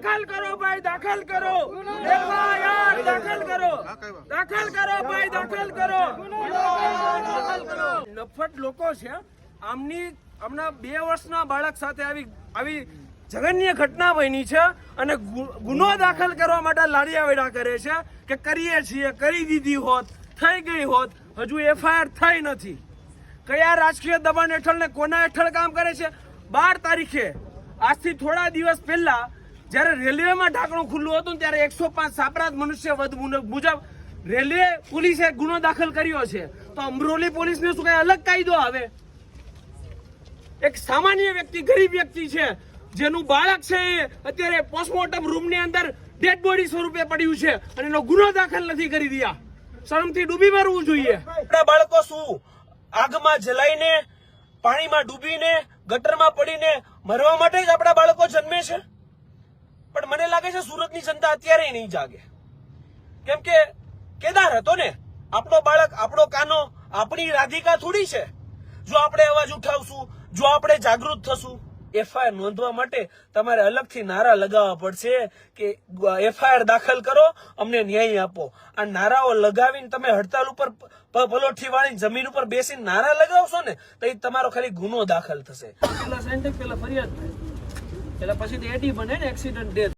દાખલ કરો ભાઈ, દાખલ કરો, FIR દાખલ કરો, દાખલ કરો ભાઈ, દાખલ કરો, નફટ લોકો છે. આમની હમણાં 2 વર્ષના બાળક સાથે આવી જઘન્ય ઘટના બની છે અને ગુનો દાખલ કરવા માટે લાડિયાવેડા કરે છે કે કરીએ છીએ, કરી દીધી હોત, થઈ ગઈ હોત. હજુ FIR થઈ નથી. કયા રાજકીય દબાણ હેઠળ ને કોના હેઠળ કામ કરે છે? 12 તારીખે આજથી થોડા દિવસ પહેલા જ્યારે રેલવેમાં ઢાંકણું ખુલ્લું હતું ત્યારે 105 સાપરાધ મનુષ્ય વધ મુજબ રેલવે પોલીસે ગુનો દાખલ કર્યો છે. તો અમરોલી પોલીસને શું કઈ અલગ કાયદો આવે? એક સામાન્ય વ્યક્તિ, ગરીબ વ્યક્તિ છે જેનું બાળક છે એ અત્યારે પોસ્ટમોર્ટમ રૂમની અંદર ડેડ બોડી સ્વરૂપે પડ્યું છે અને એનો ગુનો દાખલ નથી કરી રહ્યા. શરમથી ડૂબી મરવું જોઈએ. આપણા બાળકો શું આગમાં જલાઈને, પાણીમાં ડૂબીને, ગટરમાં પડીને મરવા માટે જ આપણા બાળકો જન્મે છે? પણ મને લાગે છે સુરતની જનતા અત્યારે નહીં જાગે. કેમ કે કેદાર હતો ને, આપણો બાળક, આપણો કાનો, આપણી રાધિકા થોડી છે. જો આપણે અવાજ ઉઠાવશું, જો આપણે જાગૃત થશું, FIR નોંધવા માટે તમારે અલગથી નારા લગાવવા પડશે કે FIR દાખલ કરો, અમને ન્યાય આપો. આ નારાઓ લગાવીને તમે હડતાલ ઉપર પલોઠી વાળીને જમીન ઉપર બેસીને નારા લગાવશો ને તો એ તમારો ખાલી ગુનો દાખલ થશે. પેલા ફરિયાદ થાય, એટલે પછી એડી બને ને એક્સિડન્ટ ડેથ.